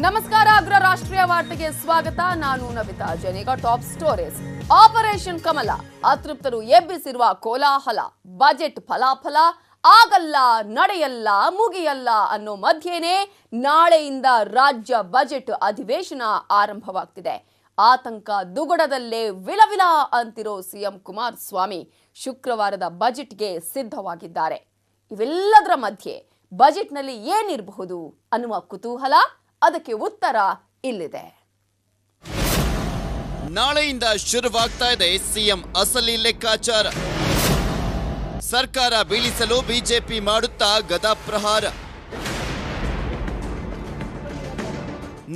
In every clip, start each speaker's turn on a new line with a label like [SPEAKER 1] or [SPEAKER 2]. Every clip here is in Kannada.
[SPEAKER 1] ನಮಸ್ಕಾರ. ಅಗ್ರ ರಾಷ್ಟ್ರೀಯ ವಾರ್ತೆಗೆ ಸ್ವಾಗತ. ನಾನು ನವಿತಾ ಜೈನ್. ಈಗ ಟಾಪ್ ಸ್ಟೋರೀಸ್. ಆಪರೇಷನ್ ಕಮಲ ಅತೃಪ್ತರು ಎಬ್ಬಿಸಿರುವ ಕೋಲಾಹಲ. ಬಜೆಟ್ ಫಲಾಫಲ ಆಗಲ್ಲ, ನಡೆಯಲ್ಲ, ಮುಗಿಯಲ್ಲ ಅನ್ನೋ ಮಧ್ಯೆನೇ ನಾಳೆಯಿಂದ ರಾಜ್ಯ ಬಜೆಟ್ ಅಧಿವೇಶನ ಆರಂಭವಾಗ್ತಿದೆ. ಆತಂಕ ದುಗುಡದಲ್ಲೇ ವಿಲವಿಲ ಅಂತಿರೋ ಸಿಎಂ ಕುಮಾರಸ್ವಾಮಿ ಶುಕ್ರವಾರದ ಬಜೆಟ್ಗೆ ಸಿದ್ಧವಾಗಿದ್ದಾರೆ. ಇವೆಲ್ಲದರ ಮಧ್ಯೆ ಬಜೆಟ್ನಲ್ಲಿ ಏನಿರಬಹುದು ಅನ್ನುವ ಕುತೂಹಲ, ಅದಕ್ಕೆ ಉತ್ತರ ಇಲ್ಲಿದೆ.
[SPEAKER 2] ನಾಳೆಯಿಂದ ಶುರುವಾಗ್ತಾ ಇದೆ ಸಿಎಂ ಅಸಲಿ ಲೆಕ್ಕಾಚಾರ. ಸರ್ಕಾರ ಬೀಳಿಸಲು ಬಿಜೆಪಿ ಮಾಡುತ್ತಾ ಗದಾಪ್ರಹಾರ.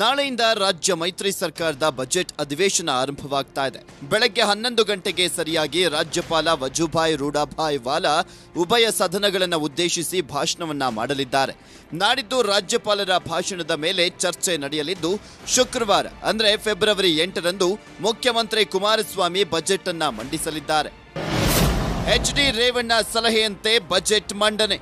[SPEAKER 2] ನಾಳೆಯಿಂದ ರಾಜ್ಯ ಮೈತ್ರಿ ಸರ್ಕಾರದ ಬಜೆಟ್ ಅಧಿವೇಶನ ಆರಂಭವಾಗ್ತಾ ಇದೆ. ಬೆಳಗ್ಗೆ 11 ಗಂಟೆಗೆ ಸರಿಯಾಗಿ ರಾಜ್ಯಪಾಲ ವಜುಭಾಯ್ ರೂಢಭಾಯ್ ವಾಲಾ ಉಭಯ ಸದನಗಳನ್ನು ಉದ್ದೇಶಿಸಿ ಭಾಷಣವನ್ನ ಮಾಡಲಿದ್ದಾರೆ. ನಾಡಿದ್ದು ರಾಜ್ಯಪಾಲರ ಭಾಷಣದ ಮೇಲೆ ಚರ್ಚೆ ನಡೆಯಲಿದ್ದು, ಶುಕ್ರವಾರ ಅಂದ್ರೆ ಫೆಬ್ರವರಿ 8ರಂದು ಮುಖ್ಯಮಂತ್ರಿ ಕುಮಾರಸ್ವಾಮಿ ಬಜೆಟ್ ಅನ್ನ ಮಂಡಿಸಲಿದ್ದಾರೆ. ಎಚ್.ಡಿ. ರೇವಣ್ಣ ಸಲಹೆಯಂತೆ ಬಜೆಟ್ ಮಂಡನೆ.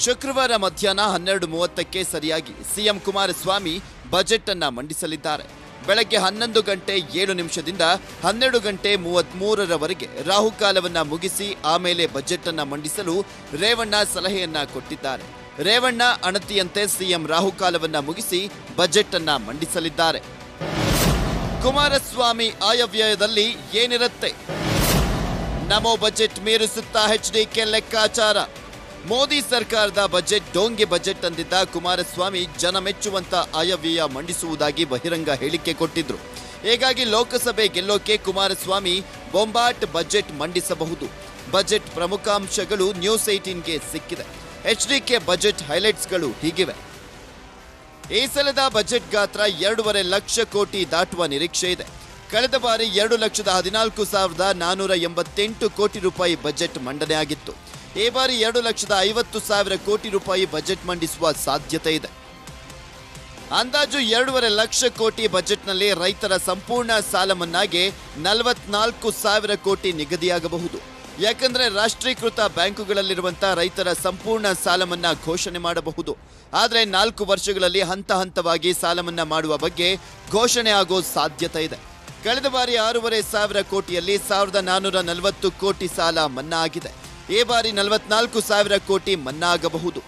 [SPEAKER 2] ಶುಕ್ರವಾರ ಮಧ್ಯಾಹ್ನ 12:30ಕ್ಕೆ ಸರಿಯಾಗಿ ಸಿಎಂ ಕುಮಾರಸ್ವಾಮಿ ಬಜೆಟ್ ಅನ್ನ ಮಂಡಿಸಲಿದ್ದಾರೆ. ಬೆಳಗ್ಗೆ 11 ಗಂಟೆ 7 ನಿಮಿಷದಿಂದ 12 ಗಂಟೆ 33ರವರೆಗೆ ರಾಹುಕಾಲವನ್ನ ಮುಗಿಸಿ ಆಮೇಲೆ ಬಜೆಟ್ ಅನ್ನ ಮಂಡಿಸಲು ರೇವಣ್ಣ ಸಲಹೆಯನ್ನ ಕೊಟ್ಟಿದ್ದಾರೆ. ರೇವಣ್ಣ ಅಣತಿಯಂತೆ ಸಿಎಂ ರಾಹುಕಾಲವನ್ನ ಮುಗಿಸಿ ಬಜೆಟ್ ಅನ್ನ ಮಂಡಿಸಲಿದ್ದಾರೆ. ಕುಮಾರಸ್ವಾಮಿ ಆಯವ್ಯಯದಲ್ಲಿ ಏನಿರುತ್ತೆ? ನಮೋ ಬಜೆಟ್ ಮೀರಿಸುತ್ತಾ ಎಚ್ಡಿಕೆ ಲೆಕ್ಕಾಚಾರ. ಮೋದಿ ಸರ್ಕಾರದ ಬಜೆಟ್ ಡೋಂಗಿ ಬಜೆಟ್ ಅಂದಿದ್ದ ಕುಮಾರಸ್ವಾಮಿ ಜನ ಮೆಚ್ಚುವಂತ ಆಯವ್ಯಯ ಮಂಡಿಸುವುದಾಗಿ ಬಹಿರಂಗ ಹೇಳಿಕೆ ಕೊಟ್ಟಿದ್ರು. ಹೀಗಾಗಿ ಲೋಕಸಭೆ ಗೆಲ್ಲೋಕೆ ಕುಮಾರಸ್ವಾಮಿ ಬೊಂಬಾಟ್ ಬಜೆಟ್ ಮಂಡಿಸಬಹುದು. ಬಜೆಟ್ ಪ್ರಮುಖಾಂಶಗಳು ನ್ಯೂಸ್ 18ಗೆ ಸಿಕ್ಕಿದೆ. ಎಚ್ಡಿಕೆ ಬಜೆಟ್ ಹೈಲೈಟ್ಸ್ಗಳು ಹೀಗಿವೆ. ಈ ಸಲದ ಬಜೆಟ್ ಗಾತ್ರ 2.5 ಲಕ್ಷ ಕೋಟಿ ದಾಟುವ ನಿರೀಕ್ಷೆ ಇದೆ. ಕಳೆದ ಬಾರಿ 2,14,488 ಕೋಟಿ ರೂಪಾಯಿ ಬಜೆಟ್ ಮಂಡನೆ ಆಗಿತ್ತು. ಈ ಬಾರಿ 2,50,000 ಕೋಟಿ ರೂಪಾಯಿ ಬಜೆಟ್ ಮಂಡಿಸುವ ಸಾಧ್ಯತೆ ಇದೆ. ಅಂದಾಜು 2.5 ಲಕ್ಷ ಕೋಟಿ ಬಜೆಟ್ನಲ್ಲಿ ರೈತರ ಸಂಪೂರ್ಣ ಸಾಲ ಮನ್ನಾಗೆ 44,000 ಕೋಟಿ ನಿಗದಿಯಾಗಬಹುದು. ಯಾಕಂದ್ರೆ ರಾಷ್ಟ್ರೀಕೃತ ಬ್ಯಾಂಕುಗಳಲ್ಲಿರುವಂತಹ ರೈತರ ಸಂಪೂರ್ಣ ಸಾಲ ಮನ್ನಾ ಘೋಷಣೆ ಮಾಡಬಹುದು. ಆದರೆ 4 ವರ್ಷಗಳಲ್ಲಿ ಹಂತ ಹಂತವಾಗಿ ಸಾಲ ಮನ್ನಾ ಮಾಡುವ ಬಗ್ಗೆ ಘೋಷಣೆ ಆಗೋ ಸಾಧ್ಯತೆ ಇದೆ. ಕಳೆದ ಬಾರಿ 6,500 ಕೋಟಿಯಲ್ಲಿ 1,440 ಕೋಟಿ ಸಾಲ ಮನ್ನಾ ಆಗಿದೆ. ಈ ಬಾರಿ 44,000 ಕೋಟಿ ಮನ್ನಾ ಆಗಬಹುದು.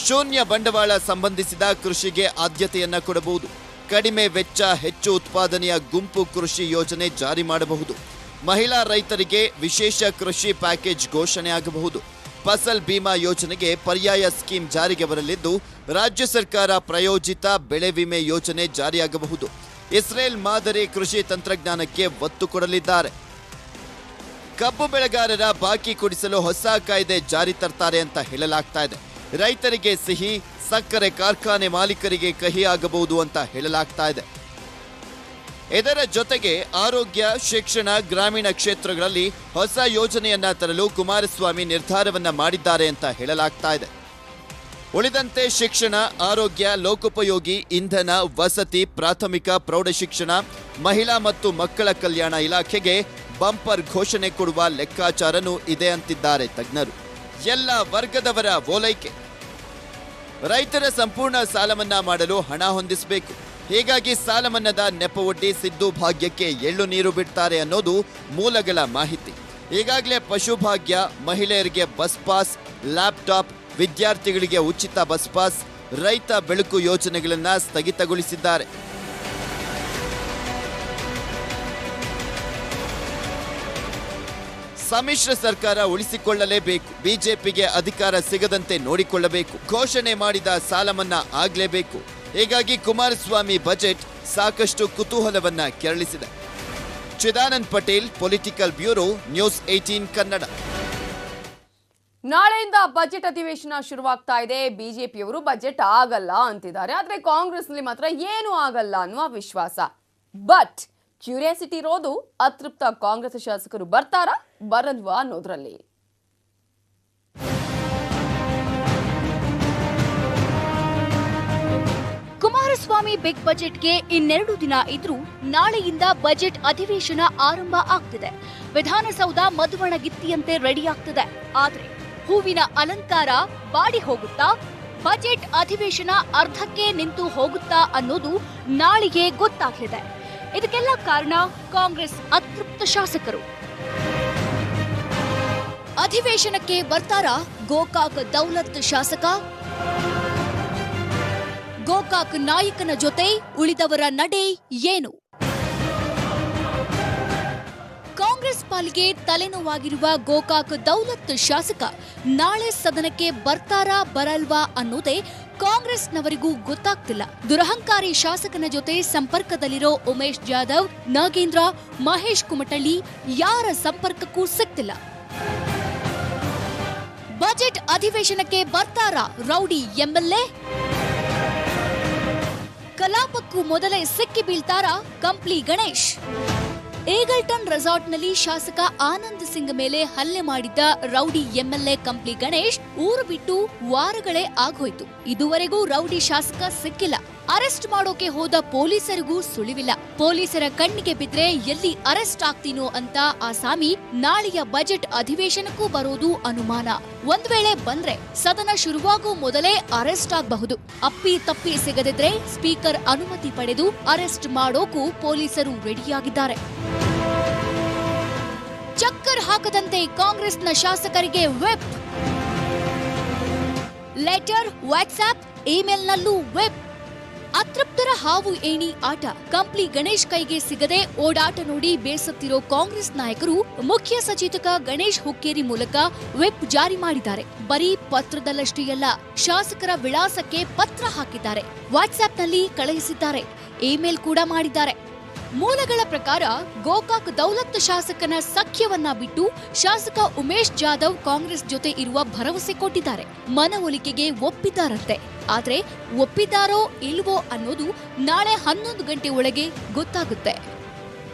[SPEAKER 2] ಶೂನ್ಯ ಬಂಡವಾಳ ಸಂಬಂಧಿಸಿದ ಕೃಷಿಗೆ ಆದ್ಯತೆಯನ್ನ ಕೊಡಬಹುದು. ಕಡಿಮೆ ವೆಚ್ಚ ಹೆಚ್ಚು ಉತ್ಪಾದನೆಯ ಗುಂಪು ಕೃಷಿ ಯೋಜನೆ ಜಾರಿ ಮಾಡಬಹುದು. ಮಹಿಳಾ ರೈತರಿಗೆ ವಿಶೇಷ ಕೃಷಿ ಪ್ಯಾಕೇಜ್ ಘೋಷಣೆ ಆಗಬಹುದು. ಫಸಲ್ ಬಿಮಾ ಯೋಜನೆಗೆ ಪರ್ಯಾಯ ಸ್ಕೀಮ್ ಜಾರಿಗೆ ಬರಲಿದ್ದು, ರಾಜ್ಯ ಸರ್ಕಾರ ಪ್ರಾಯೋಜಿತ ಬೆಳೆ ವಿಮೆ ಯೋಜನೆ ಜಾರಿಯಾಗಬಹುದು. ಇಸ್ರೇಲ್ ಮಾದರಿ ಕೃಷಿ ತಂತ್ರಜ್ಞಾನಕ್ಕೆ ಒತ್ತು ಕೊಡಲಿದ್ದಾರೆ. ಕಬ್ಬು ಬೆಳೆಗಾರರ ಬಾಕಿ ಕೊಡಿಸಲು ಹೊಸ ಕಾಯ್ದೆ ಜಾರಿ ತರ್ತಾರೆ ಅಂತ ಹೇಳಲಾಗ್ತಾ ಇದೆ. ರೈತರಿಗೆ ಸಿಹಿ, ಸಕ್ಕರೆ ಕಾರ್ಖಾನೆ ಮಾಲೀಕರಿಗೆ ಕಹಿ ಆಗಬಹುದು ಅಂತ ಹೇಳಲಾಗ್ತಾ ಇದೆ. ಇದರ ಜೊತೆಗೆ ಆರೋಗ್ಯ, ಶಿಕ್ಷಣ, ಗ್ರಾಮೀಣ ಕ್ಷೇತ್ರಗಳಲ್ಲಿ ಹೊಸ ಯೋಜನೆಯನ್ನ ತರಲು ಕುಮಾರಸ್ವಾಮಿ ನಿರ್ಧಾರವನ್ನ ಮಾಡಿದ್ದಾರೆ ಅಂತ ಹೇಳಲಾಗ್ತಾ ಇದೆ. ಉಳಿದಂತೆ ಶಿಕ್ಷಣ, ಆರೋಗ್ಯ, ಲೋಕೋಪಯೋಗಿ, ಇಂಧನ, ವಸತಿ, ಪ್ರಾಥಮಿಕ ಪ್ರೌಢಶಿಕ್ಷಣ, ಮಹಿಳಾ ಮತ್ತು ಮಕ್ಕಳ ಕಲ್ಯಾಣ ಇಲಾಖೆಗೆ ಬಂಪರ್ ಘೋಷಣೆ ಕೊಡುವ ಲೆಕ್ಕಾಚಾರನೂ ಇದೆ ಅಂತಿದ್ದಾರೆ ತಜ್ಞರು. ಎಲ್ಲ ವರ್ಗದವರ ಓಲೈಕೆ. ರೈತರ ಸಂಪೂರ್ಣ ಸಾಲ ಮನ್ನಾ ಮಾಡಲು ಹಣ ಹೊಂದಿಸಬೇಕು. ಹೀಗಾಗಿ ಸಾಲ ಮನ್ನಾದ ನೆಪವೊಡ್ಡಿ ಸಿದ್ದು ಭಾಗ್ಯಕ್ಕೆ ಎಳ್ಳು ನೀರು ಬಿಡ್ತಾರೆ ಅನ್ನೋದು ಮೂಲಗಳ ಮಾಹಿತಿ. ಈಗಾಗಲೇ ಪಶುಭಾಗ್ಯ, ಮಹಿಳೆಯರಿಗೆ ಬಸ್ ಪಾಸ್, ಲ್ಯಾಪ್ಟಾಪ್, ವಿದ್ಯಾರ್ಥಿಗಳಿಗೆ ಉಚಿತ ಬಸ್ ಪಾಸ್, ರೈತ ಬೆಳಕು ಯೋಜನೆಗಳನ್ನು ಸ್ಥಗಿತಗೊಳಿಸಿದ್ದಾರೆ. ಸಮ್ಮಿಶ್ರ ಸರ್ಕಾರ ಉಳಿಸಿಕೊಳ್ಳಲೇಬೇಕು. ಬಿಜೆಪಿಗೆ ಅಧಿಕಾರ ಸಿಗದಂತೆ ನೋಡಿಕೊಳ್ಳಬೇಕು. ಘೋಷಣೆ ಮಾಡಿದ ಸಾಲ ಮನ್ನಾ ಆಗಲೇಬೇಕು. ಹೀಗಾಗಿ ಕುಮಾರಸ್ವಾಮಿ ಬಜೆಟ್ ಸಾಕಷ್ಟು ಕುತೂಹಲವನ್ನ ಕೆರಳಿಸಿದೆ. Chidanand Patel, political bureau, news 18 Kannada.
[SPEAKER 1] ನಾಳೆಯಿಂದ ಬಜೆಟ್ ಅಧಿವೇಶನ ಶುರುವಾಗ್ತಾ ಇದೆ. ಬಿಜೆಪಿಯವರು ಬಜೆಟ್ ಆಗಲ್ಲ ಅಂತಿದ್ದಾರೆ. ಆದ್ರೆ ಕಾಂಗ್ರೆಸ್ನಲ್ಲಿ ಮಾತ್ರ ಏನೂ ಆಗಲ್ಲ ಅನ್ನುವ ವಿಶ್ವಾಸ. ಬಟ್ ಕ್ಯೂರಿಯಾಸಿಟಿ ಇರೋದು ಅತೃಪ್ತ ಕಾಂಗ್ರೆಸ್ ಶಾಸಕರು ಬರ್ತಾರಾ ಬರಲ್ವಾ ಅನ್ನೋದ್ರಲ್ಲಿ.
[SPEAKER 3] ಕುಮಾರಸ್ವಾಮಿ ಬಿಗ್ ಬಜೆಟ್ಗೆ ಇನ್ನೆರಡು ದಿನ ಇದ್ರೂ ನಾಳೆಯಿಂದ ಬಜೆಟ್ ಅಧಿವೇಶನ ಆರಂಭ ಆಗ್ತಿದೆ. ವಿಧಾನಸೌಧ ಮಧುವಣಗಿತ್ತಿಯಂತೆ ರೆಡಿ ಆಗ್ತಿದೆ. ಆದ್ರೆ ಹೂವಿನ ಅಲಂಕಾರ ಬಾಡಿ ಹೋಗುತ್ತಾ? ಬಜೆಟ್ ಅಧಿವೇಶನ ಅರ್ಧಕ್ಕೆ ನಿಂತು ಹೋಗುತ್ತಾ ಅನ್ನೋದು ನಾಳೆಗೆ ಗೊತ್ತಾಗಲಿದೆ. ಇದಕ್ಕೆಲ್ಲ ಕಾರಣ ಕಾಂಗ್ರೆಸ್ ಅತೃಪ್ತ ಶಾಸಕರು. ಅಧಿವೇಶನಕ್ಕೆ ಬರ್ತಾರಾ ಗೋಕಾಕ್ ದೌಲತ್ ಶಾಸಕ? ಗೋಕಾಕ್ ನಾಯಕನ ಜೊತೆ ಉಳಿದವರ ನಡೆ ಏನು? ಕಾಂಗ್ರೆಸ್ ಪಾಲಿಗೆ ತಲೆನೋವಾಗಿರುವ ಗೋಕಾಕ್ ದೌಲತ್ ಶಾಸಕ ನಾಳೆ ಸದನಕ್ಕೆ ಬರ್ತಾರಾ ಬರಲ್ವಾ ಅನ್ನೋದೇ ಕಾಂಗ್ರೆಸ್ನವರಿಗೂ ಗೊತ್ತಾಗ್ತಿಲ್ಲ. ದುರಹಂಕಾರಿ ಶಾಸಕನ ಜೊತೆ ಸಂಪರ್ಕದಲ್ಲಿರೋ ಉಮೇಶ್ ಜಾಧವ್, ನಾಗೇಂದ್ರ, ಮಹೇಶ್ ಕುಮಟಳ್ಳಿ ಯಾರ ಸಂಪರ್ಕಕ್ಕೂ ಸಿಗ್ತಿಲ್ಲ. ಬಜೆಟ್ ಅಧಿವೇಶನಕ್ಕೆ ಬರ್ತಾರಾ ರೌಡಿ ಎಂಎಲ್ಎ? ಕಲಾಪಕ್ಕೂ ಮೊದಲೇ ಸಿಕ್ಕಿ ಬೀಳ್ತಾರಾ ಕಂಪ್ಲಿ ಗಣೇಶ್? ಏಗಲ್ಟನ್ ರೆಸಾರ್ಟ್ನಲ್ಲಿ ಶಾಸಕ ಆನಂದ್ ಸಿಂಗ್ ಮೇಲೆ ಹಲ್ಲೆ ಮಾಡಿದ್ದ ರೌಡಿ ಎಂಎಲ್ಎ ಕಂಪ್ಲಿ ಗಣೇಶ್ ಊರು ಬಿಟ್ಟು ವಾರಗಳೇ ಆಗೋಯ್ತು. ಇದುವರೆಗೂ ರೌಡಿ ಶಾಸಕ ಸಿಕ್ಕಿಲ್ಲ. ಅರೆಸ್ಟ್ ಮಾಡೋಕೆ ಹೋದ ಪೊಲೀಸರಿಗೂ ಸುಳಿವಿಲ್ಲ. ಪೊಲೀಸರ ಕಣ್ಣಿಗೆ ಬಿದ್ರೆ ಎಲ್ಲಿ ಅರೆಸ್ಟ್ ಆಗ್ತೀನೋ ಅಂತ ಆಸಾಮಿ ನಾಳೆಯ ಬಜೆಟ್ ಅಧಿವೇಶನಕ್ಕೂ ಬರೋದು ಅನುಮಾನ. ಒಂದ್ ವೇಳೆ ಬಂದ್ರೆ ಸದನ ಶುರುವಾಗೋ ಮೊದಲೇ ಅರೆಸ್ಟ್ ಆಗಬಹುದು. ಅಪ್ಪಿ ತಪ್ಪಿ ಸಿಗದಿದ್ರೆ ಸ್ಪೀಕರ್ ಅನುಮತಿ ಪಡೆದು ಅರೆಸ್ಟ್ ಮಾಡೋಕು ಪೊಲೀಸರು ರೆಡಿಯಾಗಿದ್ದಾರೆ. ಚಕ್ಕರ್ ಹಾಕದಂತೆ ಕಾಂಗ್ರೆಸ್ನ ಶಾಸಕರಿಗೆ ವೆಬ್, ಲೆಟರ್, ವಾಟ್ಸ್ಆಪ್, ಇಮೇಲ್ನಲ್ಲೂ ವೆಬ್. ಅತೃಪ್ತರ ಹಾವು ಏಣಿ ಆಟ. ಕಂಪ್ಲಿ ಗಣೇಶ್ ಕೈಗೆ ಸಿಗದೆ ಓಡಾಟ ನೋಡಿ ಬೇಸತ್ತಿರೋ ಕಾಂಗ್ರೆಸ್ ನಾಯಕರು ಮುಖ್ಯ ಸಚೇತಕ ಗಣೇಶ್ ಹುಕ್ಕೇರಿ ಮೂಲಕ ವೆಬ್ ಜಾರಿ ಮಾಡಿದ್ದಾರೆ. ಬರೀ ಪತ್ರದಲ್ಲಷ್ಟೇ ಅಲ್ಲ, ಶಾಸಕರ ವಿಳಾಸಕ್ಕೆ ಪತ್ರ ಹಾಕಿದ್ದಾರೆ, ವಾಟ್ಸ್ಆಪ್ನಲ್ಲಿ ಕಳುಹಿಸಿದ್ದಾರೆ, ಇಮೇಲ್ ಕೂಡ ಮಾಡಿದ್ದಾರೆ. ಮೂಲಗಳ ಪ್ರಕಾರ ಗೋಕಾಕ್ ದೌಲತ್ ಶಾಸಕನ ಸಖ್ಯವನ್ನ ಬಿಟ್ಟು ಶಾಸಕ ಉಮೇಶ್ ಜಾಧವ್ ಕಾಂಗ್ರೆಸ್ ಜೊತೆ ಇರುವ ಭರವಸೆ ಕೊಟ್ಟಿದ್ದಾರೆ. ಮನವೊಲಿಕೆಗೆ ಒಪ್ಪಿದ್ದಾರಂತೆ. ಆದ್ರೆ ಒಪ್ಪಿದ್ದಾರೋ ಇಲ್ವೋ ಅನ್ನೋದು ನಾಳೆ 11 ಗಂಟೆ ಒಳಗೆ ಗೊತ್ತಾಗುತ್ತೆ.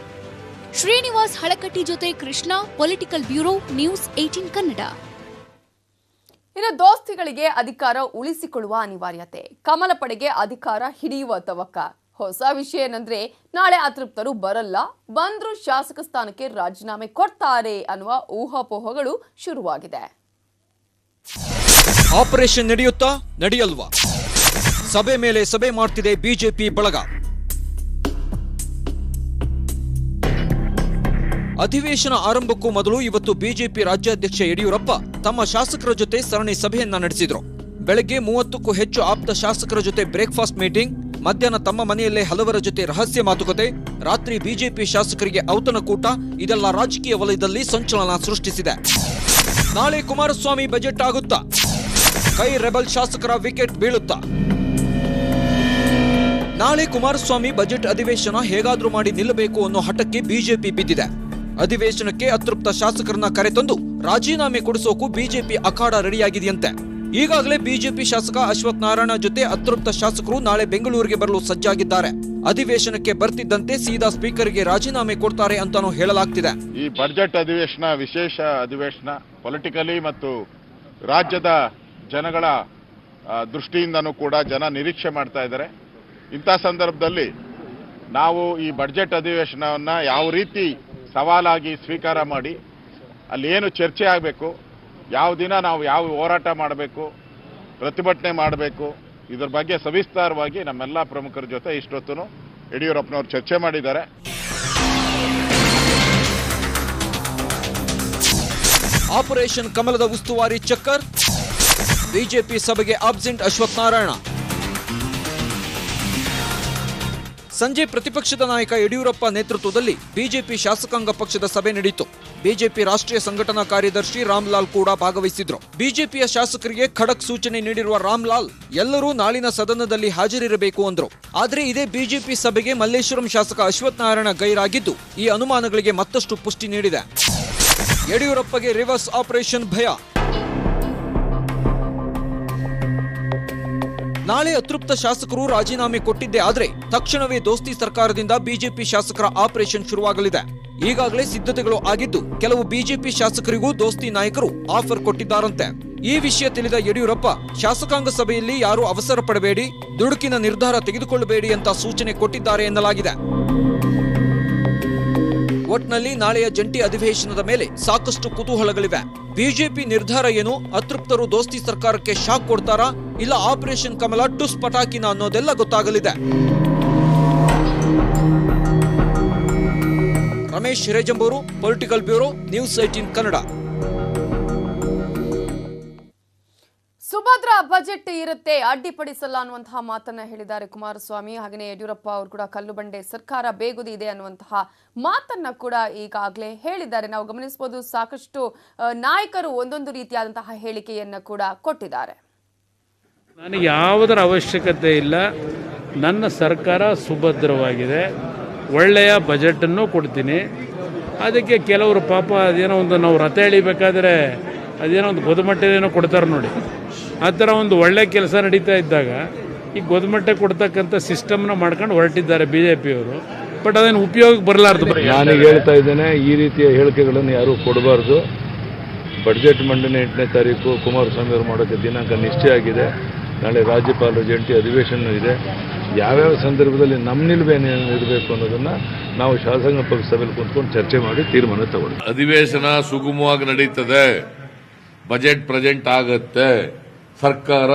[SPEAKER 3] ಶ್ರೀನಿವಾಸ್ ಹಳಕಟ್ಟಿ ಜೊತೆ Krishna, political bureau, news 18 Kannada.
[SPEAKER 1] ಇನ್ನು ದೋಸ್ತಿಗಳಿಗೆ ಅಧಿಕಾರ ಉಳಿಸಿಕೊಳ್ಳುವ ಅನಿವಾರ್ಯತೆ, ಕಮಲ ಪಡೆಗೆ ಅಧಿಕಾರ ಹಿಡಿಯುವ ತವಕ. ಹೊಸ ವಿಷಯ ಏನಂದ್ರೆ ನಾಳೆ ಅತೃಪ್ತರು ಬರಲ್ಲ, ಬಂದ್ರು ಶಾಸಕ ಸ್ಥಾನಕ್ಕೆ ರಾಜೀನಾಮೆ ಕೊಡ್ತಾರೆ ಅನ್ನುವ ಊಹಾಪೋಹಗಳು ಶುರುವಾಗಿದೆ.
[SPEAKER 4] ಆಪರೇಷನ್ ನಡೆಯುತ್ತಾ ನಡೆಯಲ್ವಾ? ಸಭೆ ಮೇಲೆ ಸಭೆ ಮಾಡ್ತಿದೆ ಬಿಜೆಪಿ ಬಳಗ. ಅಧಿವೇಶನ ಆರಂಭಕ್ಕೂ ಮೊದಲು ಇವತ್ತು ಬಿಜೆಪಿ ರಾಜ್ಯಾಧ್ಯಕ್ಷ ಯಡಿಯೂರಪ್ಪ ತಮ್ಮ ಶಾಸಕರ ಜೊತೆ ಸರಣಿ ಸಭೆಯನ್ನ ನಡೆಸಿದ್ರು. ಬೆಳಗ್ಗೆ 30ಕ್ಕೂ ಹೆಚ್ಚು ಆಪ್ತ ಶಾಸಕರ ಜೊತೆ ಬ್ರೇಕ್ಫಾಸ್ಟ್ ಮೀಟಿಂಗ್, ಮಧ್ಯಾಹ್ನ ತಮ್ಮ ಮನೆಯಲ್ಲೇ ಹಲವರ ಜೊತೆ ರಹಸ್ಯ ಮಾತುಕತೆ, ರಾತ್ರಿ ಬಿಜೆಪಿ ಶಾಸಕರಿಗೆ ಔತಣಕೂಟ. ಇದೆಲ್ಲ ರಾಜಕೀಯ ವಲಯದಲ್ಲಿ ಸಂಚಲನ ಸೃಷ್ಟಿಸಿದೆ. ನಾಳೆ ಕುಮಾರಸ್ವಾಮಿ ಬಜೆಟ್ ಆಗುತ್ತಾ? ಕೈ ರೆಬಲ್ ಶಾಸಕರ ವಿಕೆಟ್ ಬೀಳುತ್ತಾ? ನಾಳೆ ಕುಮಾರಸ್ವಾಮಿ ಬಜೆಟ್ ಅಧಿವೇಶನ ಹೇಗಾದ್ರೂ ಮಾಡಿ ನಿಲ್ಲಬೇಕು ಅನ್ನೋ ಹಠಕ್ಕೆ ಬಿಜೆಪಿ ಬಿದ್ದಿದೆ. ಅಧಿವೇಶನಕ್ಕೆ ಅತೃಪ್ತ ಶಾಸಕರನ್ನ ಕರೆತಂದು ರಾಜೀನಾಮೆ ಕೊಡಿಸೋಕು ಬಿಜೆಪಿ ಅಖಾಡ ರೆಡಿಯಾಗಿದೆಯಂತೆ. ಈಗಾಗಲೇ ಬಿಜೆಪಿ ಶಾಸಕ ಅಶ್ವಥ್ ನಾರಾಯಣ ಜೊತೆ ಅತೃಪ್ತ ಶಾಸಕರು ನಾಳೆ ಬೆಂಗಳೂರಿಗೆ ಬರಲು ಸಜ್ಜಾಗಿದ್ದಾರೆ. ಅಧಿವೇಶನಕ್ಕೆ ಬರ್ತಿದ್ದಂತೆ ಸೀದಾ ಸ್ಪೀಕರ್ಗೆ ರಾಜೀನಾಮೆ ಕೊಡ್ತಾರೆ ಅಂತಾನೂ ಹೇಳಲಾಗ್ತಿದೆ.
[SPEAKER 5] ಈ ಬಜೆಟ್ ಅಧಿವೇಶನ ವಿಶೇಷ ಅಧಿವೇಶನ, ಪೊಲಿಟಿಕಲಿ ಮತ್ತು ರಾಜ್ಯದ ಜನಗಳ ದೃಷ್ಟಿಯಿಂದನೂ ಕೂಡ ಜನ ನಿರೀಕ್ಷೆ ಮಾಡ್ತಾ ಇದ್ದಾರೆ. ಇಂಥ ಸಂದರ್ಭದಲ್ಲಿ ನಾವು ಈ ಬಜೆಟ್ ಅಧಿವೇಶನವನ್ನು ಯಾವ ರೀತಿ ಸವಾಲಾಗಿ ಸ್ವೀಕಾರ ಮಾಡಿ ಅಲ್ಲಿ ಏನು ಚರ್ಚೆ ಆಗಬೇಕು, ಯಾವ ದಿನ ನಾವು ಯಾವ ಹೋರಾಟ ಮಾಡಬೇಕು, ಪ್ರತಿಭಟನೆ ಮಾಡಬೇಕು, ಇದರ ಬಗ್ಗೆ ಸವಿಸ್ತಾರವಾಗಿ ನಮ್ಮೆಲ್ಲ ಪ್ರಮುಖರ ಜೊತೆ ಇಷ್ಟೊತ್ತೂ ಯಡಿಯೂರಪ್ಪನವರು ಚರ್ಚೆ ಮಾಡಿದ್ದಾರೆ.
[SPEAKER 4] ಆಪರೇಷನ್ ಕಮಲದ ಉಸ್ತುವಾರಿ ಚಕ್ಕರ್, ಬಿಜೆಪಿ ಸಭೆಗೆ ಆಬ್ಸೆಂಟ್ ಅಶ್ವಥ್ ನಾರಾಯಣ. ಸಂಜೆ ಪ್ರತಿಪಕ್ಷದ ನಾಯಕ ಯಡಿಯೂರಪ್ಪ ನೇತೃತ್ವದಲ್ಲಿ ಬಿಜೆಪಿ ಶಾಸಕಾಂಗ ಪಕ್ಷದ ಸಭೆ ನಡೆಯಿತು. ಬಿಜೆಪಿ ರಾಷ್ಟ್ರೀಯ ಸಂಘಟನಾ ಕಾರ್ಯದರ್ಶಿ ರಾಮ್ಲಾಲ್ ಕೂಡ ಭಾಗವಹಿಸಿದ್ರು. ಬಿಜೆಪಿಯ ಶಾಸಕರಿಗೆ ಖಡಕ್ ಸೂಚನೆ ನೀಡಿರುವ ರಾಮ್ಲಾಲ್ ಎಲ್ಲರೂ ನಾಳಿನ ಸದನದಲ್ಲಿ ಹಾಜರಿರಬೇಕು ಅಂದ್ರು. ಆದ್ರೆ ಇದೇ ಬಿಜೆಪಿ ಸಭೆಗೆ ಮಲ್ಲೇಶ್ವರಂ ಶಾಸಕ ಅಶ್ವಥ್ ನಾರಾಯಣ ಗೈರಾಗಿದ್ದು ಈ ಅನುಮಾನಗಳಿಗೆ ಮತ್ತಷ್ಟು ಪುಷ್ಟಿ ನೀಡಿದೆ. ಯಡಿಯೂರಪ್ಪಗೆ ರಿವರ್ಸ್ ಆಪರೇಷನ್ ಭಯ. ನಾಳೆ ಅತೃಪ್ತ ಶಾಸಕರು ರಾಜೀನಾಮೆ ಕೊಟ್ಟಿದ್ದೇ ಆದ್ರೆ ತಕ್ಷಣವೇ ದೋಸ್ತಿ ಸರ್ಕಾರದಿಂದ ಬಿಜೆಪಿ ಶಾಸಕರ ಆಪರೇಷನ್ ಶುರುವಾಗಲಿದೆ. ಈಗಾಗಲೇ ಸಿದ್ಧತೆಗಳು ಆಗಿದ್ದು ಕೆಲವು ಬಿಜೆಪಿ ಶಾಸಕರಿಗೂ ದೋಸ್ತಿ ನಾಯಕರು ಆಫರ್ ಕೊಟ್ಟಿದ್ದಾರಂತೆ. ಈ ವಿಷಯ ತಿಳಿದ ಯಡಿಯೂರಪ್ಪ ಶಾಸಕಾಂಗ ಸಭೆಯಲ್ಲಿ ಯಾರೂ ಅವಸರ ಪಡಬೇಡಿ, ದುಡುಕಿನ ನಿರ್ಧಾರ ತೆಗೆದುಕೊಳ್ಳಬೇಡಿ ಅಂತ ಸೂಚನೆ ಕೊಟ್ಟಿದ್ದಾರೆ ಎನ್ನಲಾಗಿದೆ. ಒಟ್ನಲ್ಲಿ ನಾಳೆಯ ಜಂಟಿ ಅಧಿವೇಶನದ ಮೇಲೆ ಸಾಕಷ್ಟು ಕುತೂಹಲಗಳಿವೆ. ಬಿಜೆಪಿ ನಿರ್ಧಾರ ಏನು? ಅತೃಪ್ತರು ದೋಸ್ತಿ ಸರ್ಕಾರಕ್ಕೆ ಶಾಕ್ ಕೊಡ್ತಾರಾ, ಇಲ್ಲ ಆಪರೇಷನ್ ಕಮಲ ಟುಸ್ ಪಟಾಕಿನ ಅನ್ನೋದೆಲ್ಲ ಗೊತ್ತಾಗಲಿದೆ. Ramesh Hirejamburu, political bureau, news 18 Kannada.
[SPEAKER 1] ಸುಭದ್ರ ಬಜೆಟ್ ಇರುತ್ತೆ, ಅಡ್ಡಿಪಡಿಸಲ್ಲ ಅನ್ನುವಂತಹ ಮಾತನ್ನ ಹೇಳಿದ್ದಾರೆ ಕುಮಾರಸ್ವಾಮಿ. ಹಾಗೆಯೇ ಯಡಿಯೂರಪ್ಪ ಅವರು ಕೂಡ ಕಲ್ಲು ಬಂಡೆ ಸರ್ಕಾರ ಬೇಗುದಿ ಇದೆ ಅನ್ನುವಂತಹ ಮಾತನ್ನ ಕೂಡ ಈಗಾಗಲೇ ಹೇಳಿದ್ದಾರೆ. ನಾವು ಗಮನಿಸಬಹುದು, ಸಾಕಷ್ಟು ನಾಯಕರು ಒಂದೊಂದು ರೀತಿಯಾದಂತಹ ಹೇಳಿಕೆಯನ್ನ ಕೂಡ ಕೊಟ್ಟಿದ್ದಾರೆ.
[SPEAKER 6] ನನಗೆ ಯಾವುದರ ಅವಶ್ಯಕತೆ ಇಲ್ಲ, ನನ್ನ ಸರ್ಕಾರ ಸುಭದ್ರವಾಗಿದೆ, ಒಳ್ಳೆಯ ಬಜೆಟನ್ನು ಕೊಡ್ತೀನಿ. ಅದಕ್ಕೆ ಕೆಲವರು ಪಾಪ ಅದೇನೋ ಒಂದು ನಾವು ರಥ ಎಳಿಬೇಕಾದ್ರೆ ಅದೇನೋ ಒಂದು ಗೊದಮಟ್ಟದೇನೋ ಕೊಡ್ತಾರೆ ನೋಡಿ, ಆ ಥರ ಒಂದು ಒಳ್ಳೆ ಕೆಲಸ ನಡೀತಾ ಇದ್ದಾಗ ಈ ಗೊದಮಟ್ಟೆ ಕೊಡ್ತಕ್ಕಂಥ ಸಿಸ್ಟಮ್ನ ಮಾಡ್ಕೊಂಡು ಹೊರಟಿದ್ದಾರೆ BJPಯವರು. ಬಟ್ ಅದನ್ನು ಉಪಯೋಗಕ್ಕೆ ಬರಲಾರ್ದು.
[SPEAKER 7] ನಾನೀಗ ಹೇಳ್ತಾ ಇದ್ದೇನೆ, ಈ ರೀತಿಯ ಹೇಳಿಕೆಗಳನ್ನು ಯಾರೂ ಕೊಡಬಾರ್ದು. ಬಡ್ಜೆಟ್ ಮಂಡನೆ 8ನೇ ತಾರೀಕು ಕುಮಾರಸ್ವಾಮಿ ಅವರು ಮಾಡೋಕ್ಕೆ ದಿನಾಂಕ ನಿಶ್ಚಯ ಆಗಿದೆ. ನಾಳೆ ರಾಜ್ಯಪಾಲರ ಜಂಟಿ ಅಧಿವೇಶನ ಇದೆ. ಯಾವ್ಯಾವ ಸಂದರ್ಭದಲ್ಲಿ ನಮ್ಮ ನಿಲುವೇನೇನು ಇರಬೇಕು ಅನ್ನೋದನ್ನು ನಾವು ಶಾಸಕಾಂಗ ಪಕ್ಷ ಸಭೆಯಲ್ಲಿ ಕುಂತ್ಕೊಂಡು ಚರ್ಚೆ ಮಾಡಿ ತೀರ್ಮಾನ ತಗೊಳ್ಳಿ.
[SPEAKER 8] ಅಧಿವೇಶನ ಸುಗಮವಾಗಿ ನಡೀತದೆ, ಬಜೆಟ್ ಪ್ರೆಸೆಂಟ್ ಆಗತ್ತೆ, ಸರ್ಕಾರ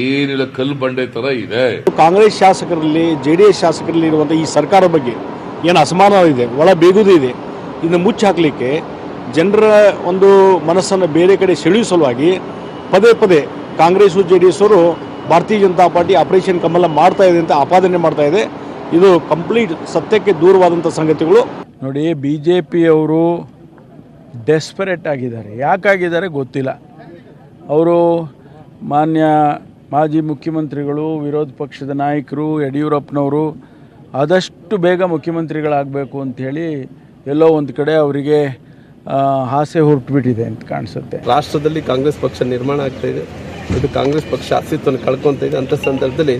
[SPEAKER 8] ಏನಿಲ್ಲ ಕಲ್ಲು ಬಂಡೆ ತರ ಇದೆ.
[SPEAKER 9] ಕಾಂಗ್ರೆಸ್ ಶಾಸಕರಲ್ಲಿ JDS ಶಾಸಕರಲ್ಲಿ ಇರುವಂಥ ಈ ಸರ್ಕಾರ ಬಗ್ಗೆ ಏನು ಅಸಮಾನ ಇದೆ, ಒಳ ಬೇಗುದಿ ಇದೆ, ಇದನ್ನು ಮುಚ್ಚಿ ಹಾಕಲಿಕ್ಕೆ ಜನರ ಒಂದು ಮನಸ್ಸನ್ನು ಬೇರೆ ಕಡೆ ಸೆಳೆಯುವ ಸಲುವಾಗಿ ಪದೇ ಪದೇ ಕಾಂಗ್ರೆಸ್ JDS ಅವರು ಭಾರತೀಯ ಜನತಾ ಪಾರ್ಟಿ ಆಪರೇಷನ್ ಕಮಲ ಮಾಡ್ತಾ ಇದೆ ಅಂತ ಆಪಾದನೆ ಮಾಡ್ತಾ ಇದೆ. ಇದು ಕಂಪ್ಲೀಟ್ ಸತ್ಯಕ್ಕೆ ದೂರವಾದಂಥ ಸಂಗತಿಗಳು.
[SPEAKER 10] ನೋಡಿ, BJPಯವರು ಡೆಸ್ಪರೇಟ್ ಆಗಿದ್ದಾರೆ. ಯಾಕಾಗಿದ್ದಾರೆ ಗೊತ್ತಿಲ್ಲ. ಅವರು ಮಾನ್ಯ ಮಾಜಿ ಮುಖ್ಯಮಂತ್ರಿಗಳು, ವಿರೋಧ ಪಕ್ಷದ ನಾಯಕರು, ಯಡಿಯೂರಪ್ಪನವರು ಆದಷ್ಟು ಬೇಗ ಮುಖ್ಯಮಂತ್ರಿಗಳಾಗಬೇಕು ಅಂಥೇಳಿ ಎಲ್ಲೋ ಒಂದು ಕಡೆ ಅವರಿಗೆ ಆಸೆ ಹೊರಟುಬಿಟ್ಟಿದೆ ಅಂತ ಕಾಣಿಸುತ್ತೆ.
[SPEAKER 11] ರಾಷ್ಟ್ರದಲ್ಲಿ ಕಾಂಗ್ರೆಸ್ ಪಕ್ಷ ನಿರ್ಮಾಣ ಆಗ್ತಾ ಇದೆ, ಇದು ಕಾಂಗ್ರೆಸ್ ಪಕ್ಷ ಅಸ್ತಿತ್ವವನ್ನು ಕಳ್ಕೊತಾ ಇದೆ. ಅಂಥ ಸಂದರ್ಭದಲ್ಲಿ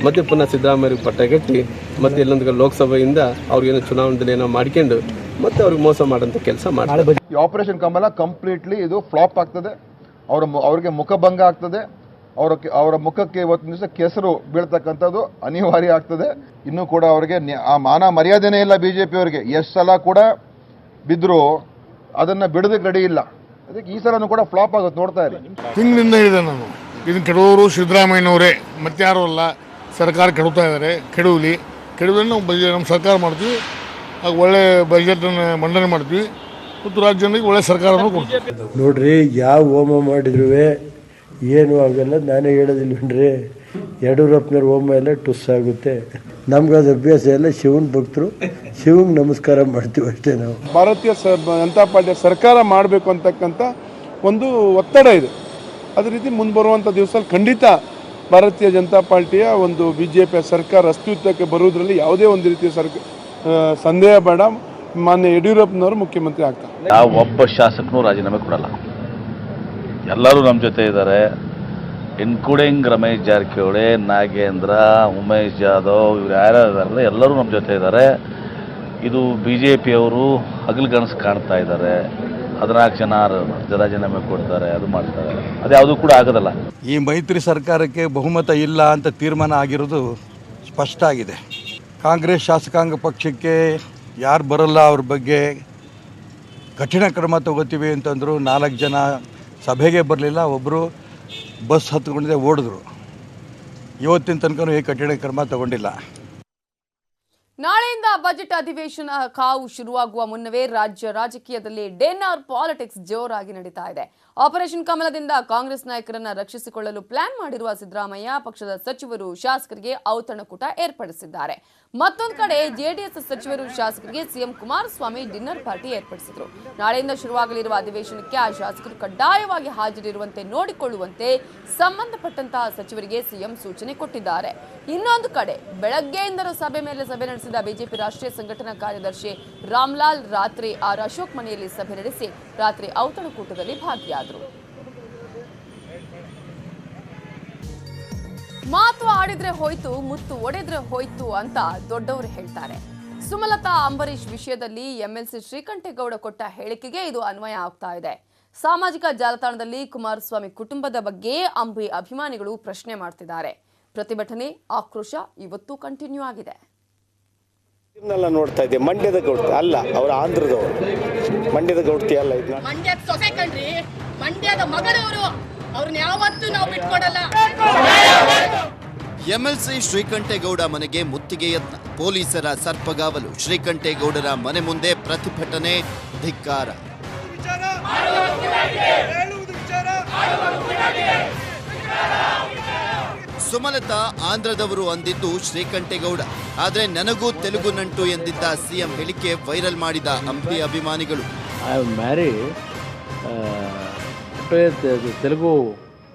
[SPEAKER 11] ಮತ್ತೆ ಪುನಃ ಸಿದ್ದರಾಮಯ್ಯ ಪಟ್ಟಗಟ್ಟಿ ಮತ್ತೆ ಎಲ್ಲೊಂದು ಲೋಕಸಭೆಯಿಂದ ಅವ್ರಿಗೇನೋ ಚುನಾವಣೆಯಲ್ಲಿ ಏನೋ ಮಾಡ್ಕೊಂಡು ಮತ್ತೆ ಅವ್ರಿಗೆ ಮೋಸ ಮಾಡೋಂಥ ಕೆಲಸ ಮಾಡ್ತಾರೆ.
[SPEAKER 12] ಈ ಆಪರೇಷನ್ ಕಮಲ ಕಂಪ್ಲೀಟ್ಲಿ ಇದು ಫ್ಲಾಪ್ ಆಗ್ತದೆ. ಅವ್ರಿಗೆ ಮುಖಭಂಗ ಆಗ್ತದೆ. ಅವರ ಮುಖಕ್ಕೆ ಇವತ್ತಿನ ದಿವಸ ಕೆಸರು ಬೀಳ್ತಕ್ಕಂಥದ್ದು ಅನಿವಾರ್ಯ ಆಗ್ತದೆ. ಇನ್ನೂ ಕೂಡ ಅವರಿಗೆ ಆ ಮಾನ ಮರ್ಯಾದೆನೇ ಇಲ್ಲ. BJPಯವರಿಗೆ ಎಷ್ಟು ಸಲ ಕೂಡ ಬಿದ್ದರೂ ಅದನ್ನು ಬಿಡದೆ ಗಡಿ ಇಲ್ಲ. ಅದಕ್ಕೆ ಈ ಸಲನೂ ಕೂಡ ಫ್ಲಾಪ್ ಆಗುತ್ತೆ, ನೋಡ್ತಾ ಇರಿ.
[SPEAKER 13] ತಿಂಗಳಿಂದ ಹೇಳಿದೆ ನಾನು, ಇದನ್ನು ಕೆಡುವವರು ಸಿದ್ದರಾಮಯ್ಯನವರೇ, ಮತ್ತಾರೂ ಅಲ್ಲ. ಸರ್ಕಾರ ಕೆಡುತ್ತಾ ಇದ್ದಾರೆ, ಕೆಡುವಲ್ಲಿ ನಾವು ನಮ್ಮ ಸರ್ಕಾರ ಮಾಡ್ತೀವಿ, ಆಗ ಒಳ್ಳೆ ಬಜೆಟನ್ನು ಮಂಡನೆ ಮಾಡ್ತೀವಿ ಮತ್ತು ರಾಜ್ಯ ಜನರಿಗೆ ಒಳ್ಳೆ ಸರ್ಕಾರವನ್ನು ಕೊಡ್ತೀವಿ.
[SPEAKER 14] ನೋಡ್ರಿ, ಯಾವ ಹೋಮ ಮಾಡಿದ್ರು ಏನು ಆಗಲ್ಲ. ನಾನೇ ಹೇಳೋದಿಲ್ವೇನ್ರಿ, ಯಡಿಯೂರಪ್ಪನವ್ರ ಹೋಮ ಎಲ್ಲ ಟುಸ್ ಆಗುತ್ತೆ. ನಮ್ಗದು ಅಭ್ಯಾಸ ಎಲ್ಲ ಶಿವನ ಭಕ್ತರು, ಶಿವಂಗೆ ನಮಸ್ಕಾರ ಮಾಡ್ತೀವಿ ಅಷ್ಟೇ. ನಾವು
[SPEAKER 9] ಭಾರತೀಯ ಜನತಾ ಪಾರ್ಟಿಯ ಸರ್ಕಾರ ಮಾಡಬೇಕು ಅಂತಕ್ಕಂಥ ಒಂದು ಒತ್ತಡ ಇದೆ. ಅದೇ ರೀತಿ ಮುಂದೆ ಬರುವಂಥ ದಿವಸದಲ್ಲಿ ಖಂಡಿತ ಭಾರತೀಯ ಜನತಾ ಪಾರ್ಟಿಯ ಒಂದು BJPಯ ಸರ್ಕಾರ ಅಸ್ತಿತ್ವಕ್ಕೆ ಬರುವುದರಲ್ಲಿ ಯಾವುದೇ ಒಂದು ರೀತಿಯ ಸಂದೇಹ ಬೇಡ. ಮಾನ್ಯ ಯಡಿಯೂರಪ್ಪನವರು ಮುಖ್ಯಮಂತ್ರಿ ಆಗ್ತಾರೆ.
[SPEAKER 15] ಯಾವ ಒಬ್ಬ ಶಾಸಕನೂ ರಾಜೀನಾಮೆ ಕೊಡಲ್ಲ, ಎಲ್ಲರೂ ನಮ್ಮ ಜೊತೆ ಇದ್ದಾರೆ, ಇನ್ಕ್ಲೂಡಿಂಗ್ ರಮೇಶ್ ಜಾರಕಿಹೊಳಿ, ನಾಗೇಂದ್ರ, ಉಮೇಶ್ ಜಾಧವ್, ಇವ್ರು ಯಾರ್ಯಾರು ಎಲ್ಲರೂ ನಮ್ಮ ಜೊತೆ ಇದ್ದಾರೆ. ಇದು BJPಯವರು ಹಗಲುಗನಸು ಕಾಣ್ತಾ ಇದ್ದಾರೆ. 14 ಜನ ರಾಜೀನಾಮೆ ಕೊಡ್ತಾರೆ, ಅದು ಮಾಡ್ತಾರೆ, ಅದು ಯಾವುದೂ ಕೂಡ ಆಗೋದಲ್ಲ.
[SPEAKER 16] ಈ ಮೈತ್ರಿ ಸರ್ಕಾರಕ್ಕೆ ಬಹುಮತ ಇಲ್ಲ ಅಂತ ತೀರ್ಮಾನ ಆಗಿರೋದು ಸ್ಪಷ್ಟ ಆಗಿದೆ. ಕಾಂಗ್ರೆಸ್ ಶಾಸಕಾಂಗ ಪಕ್ಷಕ್ಕೆ ಯಾರು ಬರಲ್ಲ ಅವ್ರ ಬಗ್ಗೆ ಕಠಿಣ ಕ್ರಮ ತಗೋತೀವಿ ಅಂತಂದರು. 4 ಜನ ಸಭೆಗೆ ಬರಲಿಲ್ಲ, ಒಬ್ಬರು ಬಸ್ ಹತ್ಕೊಂಡಿದ್ದೆ ಓಡಿದ್ರು. ಇವತ್ತಿನ ತನಕ ಈ ಕಠಿಣ ಕ್ರಮ ತಗೊಂಡಿಲ್ಲ.
[SPEAKER 1] ನಾಳೆಯಿಂದ ಬಜೆಟ್ ಅಧಿವೇಶನ ಕಾವು ಶುರುವಾಗುವ ಮುನ್ನವೇ ರಾಜ್ಯ ರಾಜಕೀಯದಲ್ಲಿ ಡಿನ್ನರ್ ಪಾಲಿಟಿಕ್ಸ್ ಜೋರಾಗಿ ನಡೀತಾ ಇದೆ. ಆಪರೇಷನ್ ಕಮಲದಿಂದ ಕಾಂಗ್ರೆಸ್ ನಾಯಕರನ್ನ ರಕ್ಷಿಸಿಕೊಳ್ಳಲು ಪ್ಲಾನ್ ಮಾಡಿರುವ ಸಿದ್ದರಾಮಯ್ಯ ಪಕ್ಷದ ಸಚಿವರು ಶಾಸಕರಿಗೆ ಔತಣಕೂಟ ಏರ್ಪಡಿಸಿದ್ದಾರೆ. ಮತ್ತೊಂದು ಕಡೆ JDS ಸಚಿವರು ಶಾಸಕರಿಗೆ CM ಕುಮಾರಸ್ವಾಮಿ ಡಿನ್ನರ್ ಪಾರ್ಟಿ ಏರ್ಪಡಿಸಿದರು. ನಾಳೆಯಿಂದ ಶುರುವಾಗಲಿರುವ ಅಧಿವೇಶನಕ್ಕೆ ಆ ಶಾಸಕರು ಕಡ್ಡಾಯವಾಗಿ ಹಾಜರಿರುವಂತೆ ನೋಡಿಕೊಳ್ಳುವಂತೆ ಸಂಬಂಧಪಟ್ಟಂತಹ ಸಚಿವರಿಗೆ CM ಸೂಚನೆ ಕೊಟ್ಟಿದ್ದಾರೆ. ಇನ್ನೊಂದು ಕಡೆ ಬೆಳಗ್ಗೆಯಿಂದಲೂ ಸಭೆ ಮೇಲೆ ಸಭೆ ನಡೆಸಿದ BJP ರಾಷ್ಟ್ರೀಯ ಸಂಘಟನಾ ಕಾರ್ಯದರ್ಶಿ ರಾಮ್ಲಾಲ್ ರಾತ್ರಿ ಅಶೋಕ್ ಮನೆಯಲ್ಲಿ ಸಭೆ ನಡೆಸಿ ರಾತ್ರಿ ಔತಣಕೂಟದಲ್ಲಿ ಭಾಗಿಯಾದರು. ಮಾತು ಆಡಿದ್ರೆ ಹೋಯ್ತು, ಮುತ್ತು ಒಡೆದ್ರೆ ಹೋಯ್ತು ಅಂತ ದೊಡ್ಡವರು ಹೇಳ್ತಾರೆ. ಸುಮಲತಾ ಅಂಬರೀಶ್ ವಿಷಯದಲ್ಲಿ MLC ಶ್ರೀಕಂಠೇಗೌಡ ಕೊಟ್ಟ ಹೇಳಿಕೆಗೆ ಇದು ಅನ್ವಯ ಆಗ್ತಾ ಇದೆ. ಸಾಮಾಜಿಕ ಜಾಲತಾಣದಲ್ಲಿ ಕುಮಾರಸ್ವಾಮಿ ಕುಟುಂಬದ ಬಗ್ಗೆ ಅಂಬಿ ಅಭಿಮಾನಿಗಳು ಪ್ರಶ್ನೆ ಮಾಡ್ತಿದ್ದಾರೆ. ಪ್ರತಿಭಟನೆ, ಆಕ್ರೋಶ ಇವತ್ತು ಕಂಟಿನ್ಯೂ ಆಗಿದೆ.
[SPEAKER 17] ನೋಡ್ತಾ ಇದ್ದೆ ಮಂಡ್ಯದ ಗೌಡ್ತಿ ಅಲ್ಲ, ಅವರು ಆಂಧ್ರದವರು. ಮಂಡ್ಯದ ಗೌಡ್ತಿ ಅಲ್ಲ, ಇದು
[SPEAKER 18] ಮಂಡ್ಯದ ಸೊಸೆ ಕಣ್ರಿ, ಮಂಡ್ಯದ ಮಗಳವರು. ಅವ್ರನ್ನ ಯಾವತ್ತೂ ನಾವು ಬಿಟ್ಕೊಡಲ್ಲ.
[SPEAKER 2] ಎಂಎಲ್ಸಿ ಶ್ರೀಕಂಠೇಗೌಡ ಮನೆಗೆ ಮುತ್ತಿಗೆ ಯತ್ನ, ಪೊಲೀಸರ ಸರ್ಪಗಾವಲು. ಶ್ರೀಕಂಠೇಗೌಡರ ಮನೆ ಮುಂದೆ ಪ್ರತಿಭಟನೆ, ಧಿಕ್ಕಾರ. ಸುಮಲತಾ ಆಂಧ್ರದವರು ಅಂದಿದ್ದು ಶ್ರೀಕಂಠೇಗೌಡ, ಆದರೆ ನನಗೂ ತೆಲುಗು ನಂಟು ಎಂದಿದ್ದ ಸಿಎಂ ಹೇಳಿಕೆ ವೈರಲ್ ಮಾಡಿದ ಅಂಬಿ ಅಭಿಮಾನಿಗಳು.
[SPEAKER 19] ತೆಲುಗು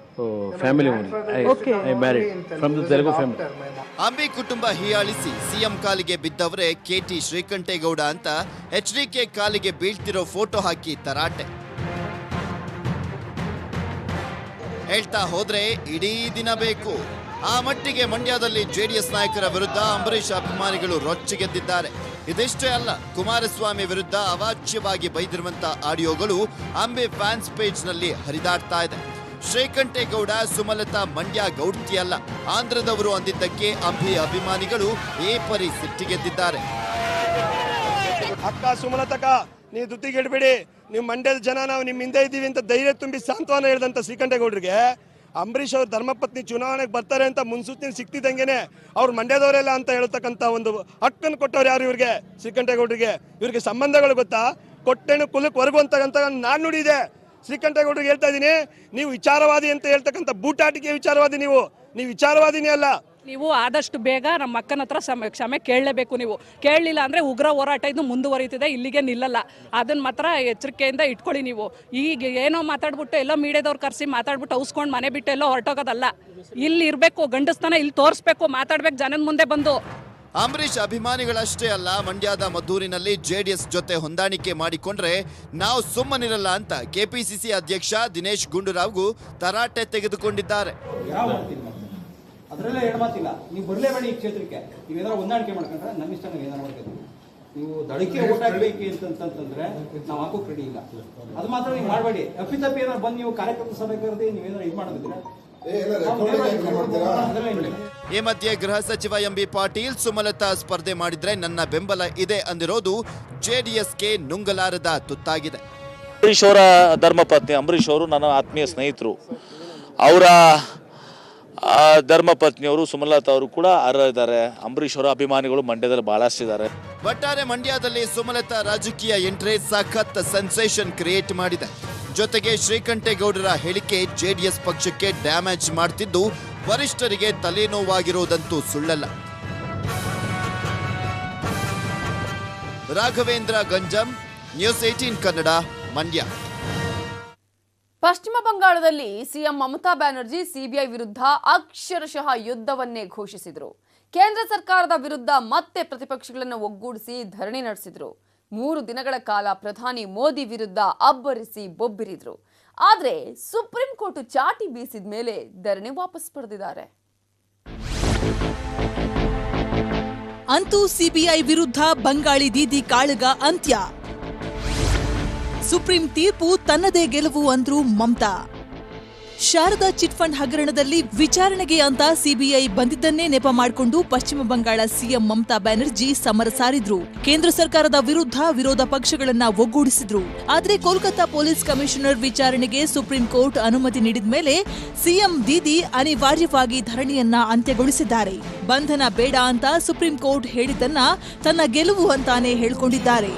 [SPEAKER 19] ಫ್ಯಾಮಿಲಿ
[SPEAKER 2] ಅಂಬಿ ಕುಟುಂಬ ಹೀಯಾಳಿಸಿ ಸಿಎಂ ಕಾಲಿಗೆ ಬಿದ್ದವರೇ ಕೆಟಿ ಶ್ರೀಕಂಠೇಗೌಡ ಅಂತ ಎಚ್ಡಿಕೆ ಕಾಲಿಗೆ ಬೀಳ್ತಿರೋ ಫೋಟೋ ಹಾಕಿ ತರಾಟೆ. ಹೇಳ್ತಾ ಹೋದ್ರೆ ಇಡೀ ದಿನ ಬೇಕು. ಆ ಮಟ್ಟಿಗೆ ಮಂಡ್ಯದಲ್ಲಿ ಜೆಡಿಎಸ್ ನಾಯಕರ ವಿರುದ್ಧ ಅಂಬರೀಷ್ ಅಭಿಮಾನಿಗಳು ರೊಚ್ಚಿಗೆದ್ದಿದ್ದಾರೆ. ಇದಿಷ್ಟೇ ಅಲ್ಲ, ಕುಮಾರಸ್ವಾಮಿ ವಿರುದ್ಧ ಅವಾಚ್ಯವಾಗಿ ಬೈದಿರುವಂತ ಆಡಿಯೋಗಳು ಅಂಬಿ ಫ್ಯಾನ್ಸ್ ಪೇಜ್ನಲ್ಲಿ ಹರಿದಾಡ್ತಾ ಇದೆ. ಶ್ರೀಕಂಠೇಗೌಡ ಸುಮಲತಾ ಮಂಡ್ಯ ಗೌಡ್ತಿ ಅಲ್ಲ, ಆಂಧ್ರದವರು ಅಂದಿದ್ದಕ್ಕೆ ಅಂಬಿ ಅಭಿಮಾನಿಗಳು ಏಪರಿ ಸಿಟ್ಟಿಗೆದ್ದಿದ್ದಾರೆ.
[SPEAKER 17] ಅಕ್ಕ ಸುಮಲತಕ್ಕ, ನೀವು ದುತ್ತಿಗೆಡ್ಬೇಡಿ, ನೀವು ಮಂಡ್ಯದ ಜನ ನಾವು ನಿಮ್ಮ ಹಿಂದೆ ಇದ್ದೀವಿ ಅಂತ ಧೈರ್ಯ ತುಂಬಿ ಸಾಂತ್ವನ ಹೇಳಿದಂತ ಶ್ರೀಕಂಠೇಗೌಡರಿಗೆ ಅಂಬರೀಷ್ ಅವ್ರ ಧರ್ಮಪತ್ನಿ ಚುನಾವಣೆಗೆ ಬರ್ತಾರೆ ಅಂತ ಮುನ್ಸೂಚನೆ ಸಿಕ್ತಿದ್ದಂಗೆನೆ ಅವ್ರು ಮಂಡ್ಯದವರೆಲ್ಲ ಅಂತ ಹೇಳ್ತಕ್ಕಂಥ ಒಂದು ಹಕ್ಕನ್ನು ಕೊಟ್ಟವ್ರು ಯಾರು ಇವ್ರಿಗೆ? ಶ್ರೀಕಂಠೇಗೌಡರಿಗೆ. ಇವ್ರಿಗೆ ಸಂಬಂಧಗಳು ಗೊತ್ತಾ? ಕೊಟ್ಟೆಣು ಕುಲಕ್ಕೆ ಹೊರಗು ಅಂತಕ್ಕಂಥ ನಾಡು ನುಡಿದೆ. ಶ್ರೀಕಂಠೇಗೌಡರಿಗೆ ಹೇಳ್ತಾ ಇದ್ದೀನಿ, ನೀವು ವಿಚಾರವಾದಿ ಅಂತ ಹೇಳ್ತಕ್ಕಂಥ ಬೂಟಾಟಿಕೆ ವಿಚಾರವಾದಿ. ನೀವು ವಿಚಾರವಾದಿನೇ ಅಲ್ಲ.
[SPEAKER 20] ನೀವು ಆದಷ್ಟು ಬೇಗ ನಮ್ಮ ಅಕ್ಕನ ಹತ್ರ ಕ್ಷಮೆ ಕೇಳಲೇಬೇಕು. ನೀವು ಕೇಳಲಿಲ್ಲ ಅಂದರೆ ಉಗ್ರ ಹೋರಾಟ ಇದು ಮುಂದುವರಿತಿದೆ, ಇಲ್ಲಿಗೆ ನಿಲ್ಲಲ್ಲ. ಅದನ್ನು ಮಾತ್ರ ಎಚ್ಚರಿಕೆಯಿಂದ ಇಟ್ಕೊಳ್ಳಿ. ನೀವು ಈಗ ಏನೋ ಮಾತಾಡ್ಬಿಟ್ಟು ಎಲ್ಲ ಮೀಡಿಯಾದವ್ರು ಕರೆಸಿ ಮಾತಾಡ್ಬಿಟ್ಟು ಔಸ್ಕೊಂಡು ಮನೆ ಬಿಟ್ಟು ಎಲ್ಲೋ ಹೊರಟೋಗೋದಲ್ಲ. ಇಲ್ಲಿ ಇರಬೇಕು, ಗಂಡಸ್ತನ ಇಲ್ಲಿ ತೋರಿಸ್ಬೇಕು, ಮಾತಾಡ್ಬೇಕು ಜನದ ಮುಂದೆ ಬಂದು.
[SPEAKER 2] ಅಂಬರೀಷ್ ಅಭಿಮಾನಿಗಳಷ್ಟೇ ಅಲ್ಲ, ಮಂಡ್ಯದ ಮದ್ದೂರಿನಲ್ಲಿ ಜೆಡಿಎಸ್ ಜೊತೆ ಹೊಂದಾಣಿಕೆ ಮಾಡಿಕೊಂಡ್ರೆ ನಾವು ಸುಮ್ಮನಿರಲ್ಲ ಅಂತ ಕೆಪಿಸಿಸಿ ಅಧ್ಯಕ್ಷ ದಿನೇಶ್ ಗುಂಡೂರಾವ್ಗೂ ತರಾಟೆ ತೆಗೆದುಕೊಂಡಿದ್ದಾರೆ.
[SPEAKER 21] ಅದರಲ್ಲೇ ಎರಡು ಮಾತಿಲ್ಲ, ನೀವು ಬರಲೇಬೇಡಿ ಈ ಕ್ಷೇತ್ರಕ್ಕೆ. ನೀವೇನಾದ್ರು ಹೊಂದಾಣಿಕೆ ಮಾಡ್ಕೊಂಡ್ರೆ ನಮ್ಮ ಇಷ್ಟ ನಾವು ಏನಾರು ಮಾಡ್ತೀವಿ. ನೀವು ದಳಕ್ಕೆ ಓಟ್ ಹಾಕ್ಬೇಕು ಅಂತಂತಂದ್ರೆ ನಾವು ಹಾಕೋಕೆ ರೆಡಿ ಇಲ್ಲ. ಅದು ಮಾತ್ರ ನೀವು ಮಾಡಬೇಡಿ. ಅಪ್ಪಿತಪ್ಪಿ ಏನಾರು ಬಂದು ನೀವು ಕಾರ್ಯಕರ್ತ ಸಭೆ ಕರೆದು ನೀವೇನಾರು ಇದು ಮಾಡೋದಿದ್ರೆ.
[SPEAKER 2] ಈ ಮಧ್ಯೆ ಗೃಹ ಸಚಿವ ಎಂಬಿ ಪಾಟೀಲ್ ಸುಮಲತಾ ಸ್ಪರ್ಧೆ ಮಾಡಿದ್ರೆ ನನ್ನ ಬೆಂಬಲ ಇದೆ ಅಂದಿರೋದು ಜೆಡಿಎಸ್ಗೆ ನುಂಗಲಾರದ ತುತ್ತಾಗಿದೆ.
[SPEAKER 15] ಅಂಬರೀಷ್ ಅವರ ಧರ್ಮಪತ್ನಿ, ಅಂಬರೀಷ್ ಅವರು ನನ್ನ ಆತ್ಮೀಯ ಸ್ನೇಹಿತರು. ಅವರ ಧರ್ಮಪತ್ನಿಯವರು ಸುಮಲತಾ ಅವರು ಕೂಡ ಅರ್ಹರಿದ್ದಾರೆ. ಅಂಬರೀಷ್ ಅವರ ಅಭಿಮಾನಿಗಳು ಮಂಡ್ಯದಲ್ಲಿ ಬಹಳಷ್ಟಿದ್ದಾರೆ.
[SPEAKER 2] ಒಟ್ಟಾರೆ ಮಂಡ್ಯದಲ್ಲಿ ಸುಮಲತಾ ರಾಜಕೀಯ ಎಂಟ್ರಿ ಸಖತ್ ಸೆನ್ಸೇಷನ್ ಕ್ರಿಯೇಟ್ ಮಾಡಿದೆ. ಜೊತೆಗೆ ಶ್ರೀಕಂಠೇಗೌಡರ ಹೇಳಿಕೆ ಜೆಡಿಎಸ್ ಪಕ್ಷಕ್ಕೆ ಡ್ಯಾಮೇಜ್ ಮಾಡ್ತಿದ್ದು ವರಿಷ್ಠರಿಗೆ ತಲೆನೋವಾಗಿರುವುದಂತೂ ಸುಳ್ಳಲ್ಲ. ರಾಘವೇಂದ್ರ ಗಂಜಂ, ನ್ಯೂಸ್ 18 ಕನ್ನಡ, ಮಂಡ್ಯ.
[SPEAKER 1] ಪಶ್ಚಿಮ ಬಂಗಾಳದಲ್ಲಿ ಸಿಎಂ ಮಮತಾ ಬ್ಯಾನರ್ಜಿ ಸಿಬಿಐ ವಿರುದ್ಧ ಅಕ್ಷರಶಃ ಯುದ್ಧವನ್ನೇ ಘೋಷಿಸಿದ್ರು. ಕೇಂದ್ರ ಸರ್ಕಾರದ ವಿರುದ್ಧ ಮತ್ತೆ ಪ್ರತಿಪಕ್ಷಗಳನ್ನು ಒಗ್ಗೂಡಿಸಿ ಧರಣಿ ನಡೆಸಿದ್ರು. 3 ದಿನಗಳ ಕಾಲ ಪ್ರಧಾನಿ ಮೋದಿ ವಿರುದ್ಧ ಅಬ್ಬರಿಸಿ ಬೊಬ್ಬಿರಿದ್ರು. ಆದ್ರೆ ಸುಪ್ರೀಂ ಕೋರ್ಟ್ ಚಾಟಿ ಬೀಸಿದ ಮೇಲೆ ಧರಣಿ ವಾಪಸ್ ಪಡೆದಿದ್ದಾರೆ.
[SPEAKER 22] ಅಂತೂ ಸಿಬಿಐ ವಿರುದ್ಧ ಬಂಗಾಳಿ ದೀದಿ ಕಾಳಗ ಅಂತ್ಯ. ಸುಪ್ರೀಂ ತೀರ್ಪು ತನ್ನದೇ ಗೆಲುವು ಅಂದ್ರು ಮಮತಾ. ಶಾರದಾ ಚಿಟ್ ಫಂಡ್ ಹಗರಣದಲ್ಲಿ ವಿಚಾರಣೆಗೆ ಅಂತ ಸಿಬಿಐ ಬಂದಿದ್ದನ್ನೇ ನೆಪ ಮಾಡಿಕೊಂಡು ಪಶ್ಚಿಮ ಬಂಗಾಳ ಸಿಎಂ ಮಮತಾ ಬ್ಯಾನರ್ಜಿ ಸಮರ ಸಾರಿದ್ರು. ಕೇಂದ್ರ ಸರ್ಕಾರದ ವಿರುದ್ಧ ವಿರೋಧ ಪಕ್ಷಗಳನ್ನ ಒಗ್ಗೂಡಿಸಿದ್ರು. ಆದ್ರೆ ಕೋಲ್ಕತಾ ಪೊಲೀಸ್ ಕಮಿಷನರ್ ವಿಚಾರಣೆಗೆ ಸುಪ್ರೀಂ ಕೋರ್ಟ್ ಅನುಮತಿ ನೀಡಿದ ಮೇಲೆ ಸಿಎಂ ದೀದಿ ಅನಿವಾರ್ಯವಾಗಿ ಧರಣಿಯನ್ನ ಅಂತ್ಯಗೊಳಿಸಿದ್ದಾರೆ. ಬಂಧನ ಬೇಡ ಅಂತ ಸುಪ್ರೀಂ ಕೋರ್ಟ್ ಹೇಳಿದ್ದನ್ನ ತನ್ನ ಗೆಲುವು ಅಂತಾನೆ ಹೇಳಿಕೊಂಡಿದ್ದಾರೆ.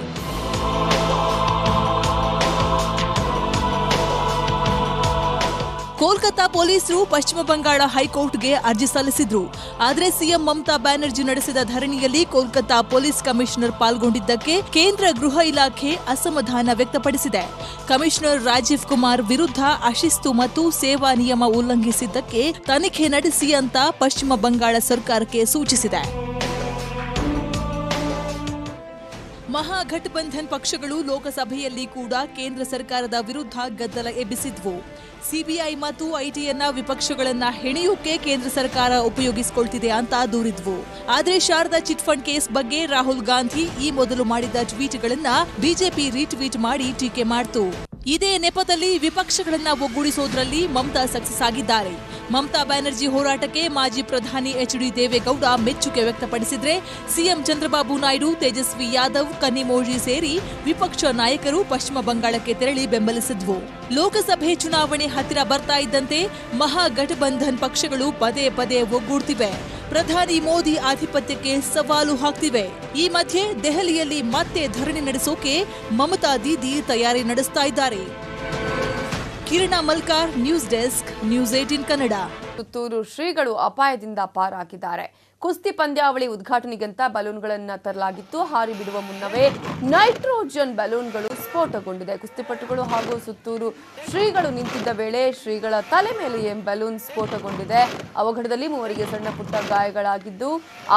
[SPEAKER 22] ಕೋಲ್ಕತಾ ಪೊಲೀಸರು ಪಶ್ಚಿಮ ಬಂಗಾಳ ಹೈಕೋರ್ಟ್ಗೆ ಅರ್ಜಿ ಸಲ್ಲಿಸಿದ್ರು. ಆದರೆ ಸಿಎಂ ಮಮತಾ ಬ್ಯಾನರ್ಜಿ ನಡೆಸಿದ ಧರಣಿಯಲ್ಲಿ ಕೋಲ್ಕತಾ ಪೊಲೀಸ್ ಕಮಿಷನರ್ ಪಾಲ್ಗೊಂಡಿದ್ದಕ್ಕೆ ಕೇಂದ್ರ ಗೃಹ ಇಲಾಖೆ ಅಸಮಾಧಾನ ವ್ಯಕ್ತಪಡಿಸಿದೆ. ಕಮಿಷನರ್ ರಾಜೀವ್ ಕುಮಾರ್ ವಿರುದ್ಧ ಅಶಿಸ್ತು ಮತ್ತು ಸೇವಾ ನಿಯಮ ಉಲ್ಲಂಘಿಸಿದ್ದಕ್ಕೆ ತನಿಖೆ ನಡೆಸಿ ಅಂತ ಪಶ್ಚಿಮ ಬಂಗಾಳ ಸರ್ಕಾರಕ್ಕೆ ಸೂಚಿಸಿದೆ. ಮಹಾಗಠಬಂಧನ್ ಪಕ್ಷಗಳು ಲೋಕಸಭೆಯಲ್ಲಿ ಕೂಡ ಕೇಂದ್ರ ಸರ್ಕಾರದ ವಿರುದ್ಧ ಗದ್ದಲ ಎಬ್ಬಿಸಿದ್ವು. ಸಿಬಿಐ ಮತ್ತು ಐಟಿಯನ್ನ ವಿಪಕ್ಷಗಳನ್ನ ಹೆಣೆಯೋಕೆ ಕೇಂದ್ರ ಸರ್ಕಾರ ಉಪಯೋಗಿಸಿಕೊಳ್ತಿದೆ ಅಂತ ದೂರಿದ್ವು. ಆದ್ರೆ ಶಾರದಾ ಚಿಟ್ ಫಂಡ್ ಕೇಸ್ ಬಗ್ಗೆ ರಾಹುಲ್ ಗಾಂಧಿ ಈ ಮೊದಲು ಮಾಡಿದ ಟ್ವೀಟ್ಗಳನ್ನ ಬಿಜೆಪಿ ರೀಟ್ವೀಟ್ ಮಾಡಿ ಟೀಕೆ ಮಾಡಿತು. ಇದೇ ನೆಪದಲ್ಲಿ ವಿಪಕ್ಷಗಳನ್ನ ಒಗ್ಗೂಡಿಸೋದ್ರಲ್ಲಿ ಮಮತಾ ಸಕ್ಸಸ್ ಆಗಿದ್ದಾರೆ. ಮಮತಾ ಬ್ಯಾನರ್ಜಿ ಹೋರಾಟಕ್ಕೆ ಮಾಜಿ ಪ್ರಧಾನಿ ಎಚ್ಡಿ ದೇವೇಗೌಡ ಮೆಚ್ಚುಗೆ ವ್ಯಕ್ತಪಡಿಸಿದ್ರೆ ಸಿಎಂ ಚಂದ್ರಬಾಬು ನಾಯ್ಡು, ತೇಜಸ್ವಿ ಯಾದವ್, ಕನ್ನಿಮೋಳಿ ಸೇರಿ ವಿಪಕ್ಷ ನಾಯಕರು ಪಶ್ಚಿಮ ಬಂಗಾಳಕ್ಕೆ ತೆರಳಿ ಬೆಂಬಲಿಸಿದ್ವು. ಲೋಕಸಭೆ ಚುನಾವಣೆ ಹತ್ತಿರ ಬರ್ತಾ ಇದ್ದಂತೆ ಮಹಾಗಠಬಂಧನ್ ಪಕ್ಷಗಳು ಪದೇ ಪದೇ ಒಗ್ಗೂಡ್ತಿವೆ. ಪ್ರಧಾನಿ ಮೋದಿ ಆಧಿಪತ್ಯಕ್ಕೆ ಸವಾಲು ಹಾಕ್ತಿವೆ. ಈ ಮಧ್ಯೆ ದೆಹಲಿಯಲ್ಲಿ ಮತ್ತೆ ಧರಣಿ ನಡೆಸೋಕೆ ಮಮತಾ ದೀದಿ ತಯಾರಿ ನಡೆಸ್ತಾ ಇದ್ದಾರೆ. Kiran Malkar, news desk, news 18 Kannada.
[SPEAKER 1] Suttur ಶ್ರೀಗಳು ಅಪಾಯದಿಂದ ಪಾರಾಗಿದ್ದಾರೆ. ಕುಸ್ತಿ ಪಂದ್ಯಾವಳಿ ಉದ್ಘಾಟನೆಗಂತ ಬಲೂನ್ಗಳನ್ನು ತರಲಾಗಿತ್ತು. ಹಾರಿ ಬಿಡುವ ಮುನ್ನವೇ ನೈಟ್ರೋಜನ್ ಬಲೂನ್ಗಳು ಸ್ಫೋಟಗೊಂಡಿದೆ. ಕುಸ್ತಿಪಟುಗಳು ಹಾಗೂ ಸುತ್ತೂರು ಶ್ರೀಗಳು ನಿಂತಿದ್ದ ವೇಳೆ ಶ್ರೀಗಳ ತಲೆ ಮೇಲೆ ಬಲೂನ್ ಸ್ಫೋಟಗೊಂಡಿದೆ. ಅವಘಡದಲ್ಲಿ 3 ಸಣ್ಣ ಪುಟ್ಟ ಗಾಯಗಳಾಗಿದ್ದು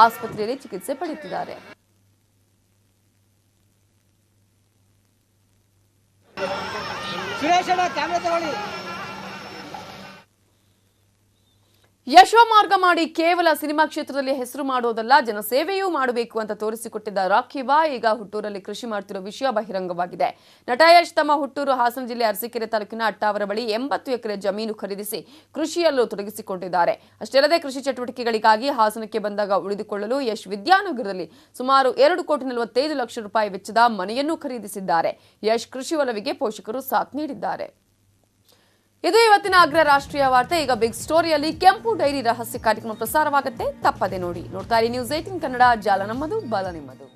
[SPEAKER 1] ಆಸ್ಪತ್ರೆಯಲ್ಲಿ ಚಿಕಿತ್ಸೆ ಪಡೆಯುತ್ತಿದ್ದಾರೆ. ಯಶೋಮಾರ್ಗ ಮಾಡಿ ಕೇವಲ ಸಿನಿಮಾ ಕ್ಷೇತ್ರದಲ್ಲಿ ಹೆಸರು ಮಾಡೋದಲ್ಲ, ಜನಸೇವೆಯೂ ಮಾಡಬೇಕು ಅಂತ ತೋರಿಸಿಕೊಟ್ಟಿದ್ದ ರಾಖಿ ಬಾಯ್ ಈಗ ಹುಟ್ಟೂರಲ್ಲಿ ಕೃಷಿ ಮಾಡ್ತಿರೋ ವಿಷಯ ಬಹಿರಂಗವಾಗಿದೆ. ನಟ ಯಶ್ ತಮ್ಮ ಹುಟ್ಟೂರು ಹಾಸನ ಜಿಲ್ಲೆ ಅರಸೀಕೆರೆ ತಾಲೂಕಿನ ಅಟ್ಟಾವರ ಬಳಿ 80 ಎಕರೆ ಜಮೀನು ಖರೀದಿಸಿ ಕೃಷಿಯಲ್ಲೂ ತೊಡಗಿಸಿಕೊಂಡಿದ್ದಾರೆ. ಅಷ್ಟೇ ಅಲ್ಲದೆ ಕೃಷಿ ಚಟುವಟಿಕೆಗಳಿಗಾಗಿ ಹಾಸನಕ್ಕೆ ಬಂದಾಗ ಉಳಿದುಕೊಳ್ಳಲು ಯಶ್ ವಿದ್ಯಾನಗರದಲ್ಲಿ ಸುಮಾರು 2,45 ಕೋಟಿ ವೆಚ್ಚದ ಮನೆಯನ್ನು ಖರೀದಿಸಿದ್ದಾರೆ. ಯಶ್ ಕೃಷಿ ಒಲವಿಗೆ ಪೋಷಕರು ಸಾಥ್ ನೀಡಿದ್ದಾರೆ. ಇದು ಇವತ್ತಿನ ಅಗ್ರ ರಾಷ್ಟ್ರೀಯ ವಾರ್ತೆ. ಈಗ ಬಿಗ್ ಸ್ಟೋರಿಯಲ್ಲಿ ಕೆಂಪು ಡೈರಿ ರಹಸ್ಯ ಕಾರ್ಯಕ್ರಮ ಪ್ರಸಾರವಾಗುತ್ತೆ, ತಪ್ಪದೆ ನೋಡ್ತಾ ಇರಿ ನ್ಯೂಸ್ 18 ಕನ್ನಡ. ಜಾಲ ನಮ್ಮದು, ಬಲ ನಿಮ್ಮದು.